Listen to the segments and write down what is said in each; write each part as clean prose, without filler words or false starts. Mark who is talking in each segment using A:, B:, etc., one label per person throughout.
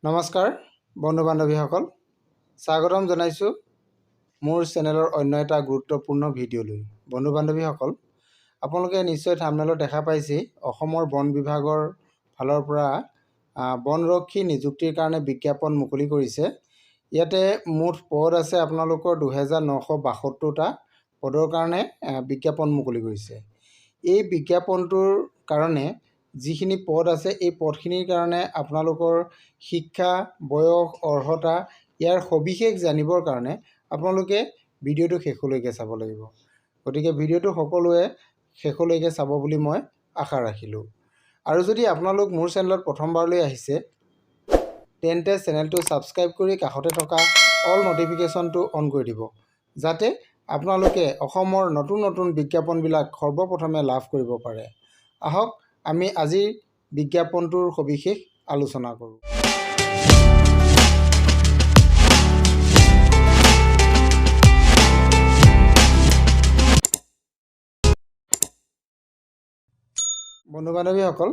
A: নমস্কাৰ বন্ধু বান্ধৱীসকল, স্বাগতম জনাইছোঁ মোৰ চেনেলৰ অন্য এটা গুৰুত্বপূৰ্ণ ভিডিঅ'লৈ। বন্ধু বান্ধৱীসকল, আপোনালোকে নিশ্চয় থাম্বনেলত দেখা পাইছে অসমৰ বন বিভাগৰ ফালৰ পৰা বনৰক্ষী নিযুক্তিৰ কাৰণে বিজ্ঞাপন মুকলি কৰিছে। ইয়াতে মুঠ পদ আছে আপোনালোকৰ 2972টা পদৰ কাৰণে বিজ্ঞাপন মুকলি কৰিছে। এই বিজ্ঞাপনটোৰ কাৰণে যিখিনি পদ আছে এই পদখিনিৰ কাৰণে আপোনালোকৰ শিক্ষা, বয়স, অৰ্হতা ইয়াৰ সবিশেষ জানিবৰ কাৰণে আপোনালোকে ভিডিঅ'টো শেষলৈকে চাব লাগিব। গতিকে ভিডিঅ'টো সকলোৱে শেষলৈকে চাব বুলি মই আশা ৰাখিলোঁ। আৰু যদি আপোনালোক মোৰ চেনেলত প্ৰথমবাৰলৈ আহিছে তেন্তে চেনেলটো ছাবস্ক্ৰাইব কৰি কাষতে থকা অল নটিফিকেশ্যনটো অন কৰি দিব, যাতে আপোনালোকে অসমৰ নতুন নতুন বিজ্ঞাপনবিলাক সৰ্বপ্ৰথমে লাভ কৰিব পাৰে। আহক আমি আজিৰ বিজ্ঞাপনটোৰ সবিশেষ আলোচনা কৰোঁ। বন্ধু বান্ধৱীসকল,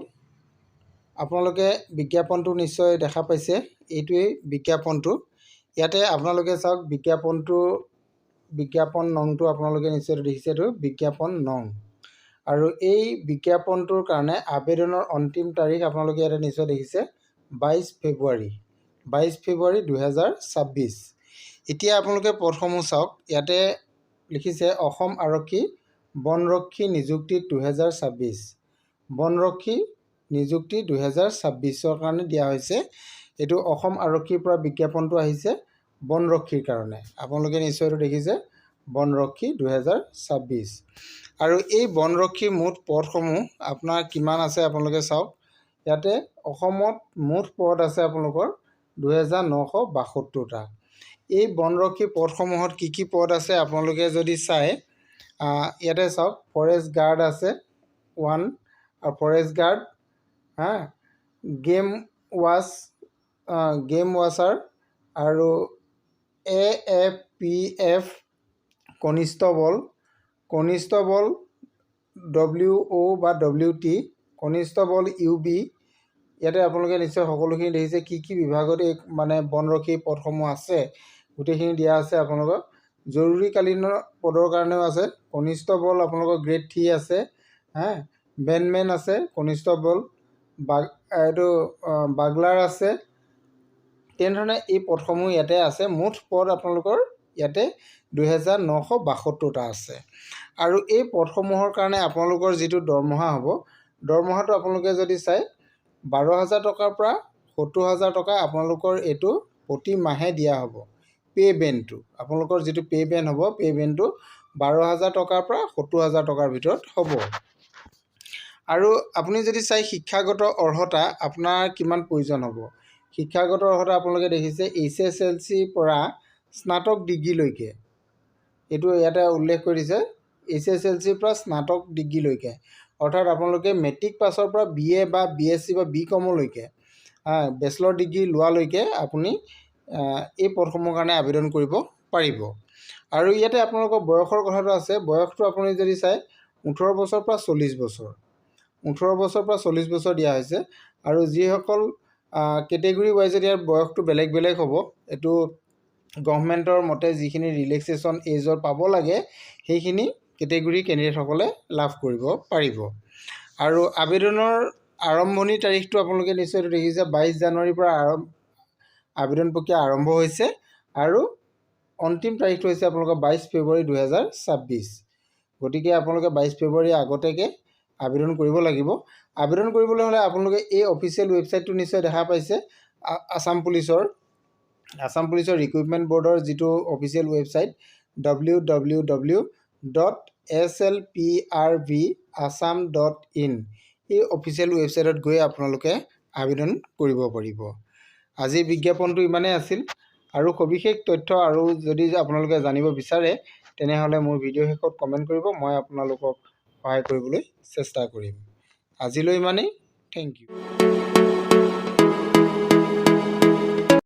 A: আপোনালোকে বিজ্ঞাপনটো নিশ্চয় দেখা পাইছে। এইটোৱেই বিজ্ঞাপনটো। ইয়াতে আপোনালোকে চাওক বিজ্ঞাপন নংটো আপোনালোকে নিশ্চয় দেখিছে। এইটো বিজ্ঞাপন নং। আৰু এই বিজ্ঞাপনটোৰ কাৰণে আবেদনৰ অন্তিম তাৰিখ আপোনালোকে ইয়াতে নিশ্চয় দেখিছে 22 ফেব্ৰুৱাৰী 2026। এতিয়া আপোনালোকে পদসমূহ চাওক। ইয়াতে লিখিছে অসম আৰক্ষী বনৰক্ষী নিযুক্তি 2026। বনৰক্ষী নিযুক্তি 2026ৰ কাৰণে দিয়া হৈছে। এইটো অসম আৰক্ষীৰ পৰা বিজ্ঞাপনটো আহিছে বনৰক্ষীৰ কাৰণে। আপোনালোকে নিশ্চয় এইটো দেখিছে বনৰক্ষী 2026। আৰু এই বনৰক্ষীৰ মুঠ পদসমূহ আপোনাৰ কিমান আছে আপোনালোকে চাওক। ইয়াতে অসমত মুঠ পদ আছে আপোনালোকৰ 2972টা। এই বনৰক্ষী পদসমূহত কি কি পদ আছে আপোনালোকে যদি চাই, ইয়াতে চাওক ফৰেষ্ট গাৰ্ড আছে 1, ফৰেষ্ট গাৰ্ড, গেম ৱাচাৰ আৰু AFPF কনিষ্টবল, WO বা WT, কনিষ্টবল UB। ইয়াতে আপোনালোকে নিশ্চয় সকলোখিনি দেখিছে কি কি বিভাগত এই বনৰক্ষী পদসমূহ আছে, গোটেইখিনি দিয়া আছে আপোনালোকক। জৰুৰীকালীন পদৰ কাৰণেও আছে। কনিষ্টবল আপোনালোকৰ গ্ৰেড 3 আছে, বেনমেন আছে, কনিষ্টবল এইটো বাগলাৰ আছে। তেনেধৰণে এই পদসমূহ ইয়াতে আছে। মুঠ পদ আপোনালোকৰ ইয়াতে 2972টা আছে। আৰু এই পদসমূহৰ কাৰণে আপোনালোকৰ যিটো দৰমহা হ'ব, দৰমহাটো আপোনালোকে যদি চাই 12,000 টকাৰ পৰা 70,000 টকা আপোনালোকৰ এইটো প্ৰতি মাহে দিয়া হ'ব। পে' বেণ্ডটো আপোনালোকৰ যিটো পে' বেণ্ড হ'ব, পে' বেণ্ডটো 12,000 টকাৰ পৰা 70,000 টকাৰ ভিতৰত হ'ব। আৰু আপুনি যদি চাই শিক্ষাগত অৰ্হতা আপোনাৰ কিমান প্ৰয়োজন হ'ব। শিক্ষাগত অৰ্হতা আপোনালোকে দেখিছে HSLCৰ পৰা স্নাতক ডিগ্ৰীলৈকে। এইটো ইয়াতে উল্লেখ কৰি দিছে HSLCৰ পৰা স্নাতক ডিগ্ৰীলৈকে, অৰ্থাৎ আপোনালোকে মেট্ৰিক পাছৰ পৰা BA বা BSc বা BComলৈকে বেচেলৰ ডিগ্ৰী লোৱালৈকে আপুনি এই পদসমূহৰ কাৰণে আবেদন কৰিব পাৰিব। আৰু ইয়াতে আপোনালোকৰ বয়সৰ কথাটো আছে। বয়সটো আপুনি যদি চাই 18 বছৰৰ পৰা 40 বছৰ, 18 বছৰৰ পৰা 40 বছৰ দিয়া হৈছে। আৰু যিসকল কেটেগৰী ৱাইজত ইয়াৰ বয়সটো বেলেগ বেলেগ হ'ব। এইটো গভৰ্ণমেণ্টৰ মতে যিখিনি ৰিলেক্সেশ্যন এজৰ পাব লাগে সেইখিনি কেটেগৰী কেণ্ডিডেটসকলে লাভ কৰিব পাৰিব। আৰু আবেদনৰ আৰম্ভণিৰ তাৰিখটো আপোনালোকে নিশ্চয় দেখিছে 22 জানুৱাৰীৰ পৰা আবেদন প্ৰক্ৰিয়া আৰম্ভ হৈছে। আৰু অন্তিম তাৰিখটো হৈছে আপোনালোকৰ 22 ফেব্ৰুৱাৰী 2026। গতিকে আপোনালোকে 22 ফেব্ৰুৱাৰীৰ আগতীয়াকৈ আবেদন কৰিব লাগিব। আবেদন কৰিবলৈ হ'লে আপোনালোকে এই অফিচিয়েল ৱেবছাইটটো নিশ্চয় দেখা পাইছে, আসাম পুলিচৰ ৰিক্ৰুইটমেণ্ট বৰ্ডৰ যিটো অফিচিয়েল ৱেবছাইট www.slprvassam.in। এই অফিচিয়েল ৱেবছাইটত গৈ আপোনালোকে আবেদন কৰিব পাৰিব। আজিৰ বিজ্ঞাপনটো ইমানেই আছিল। আৰু সবিশেষ তথ্য আৰু যদি আপোনালোকে জানিব বিচাৰে তেনেহ'লে মোৰ ভিডিঅ' শেষত কমেণ্ট কৰিব, মই আপোনালোকক সহায় কৰিবলৈ চেষ্টা কৰিম। আজিলৈ ইমানেই। Thank U.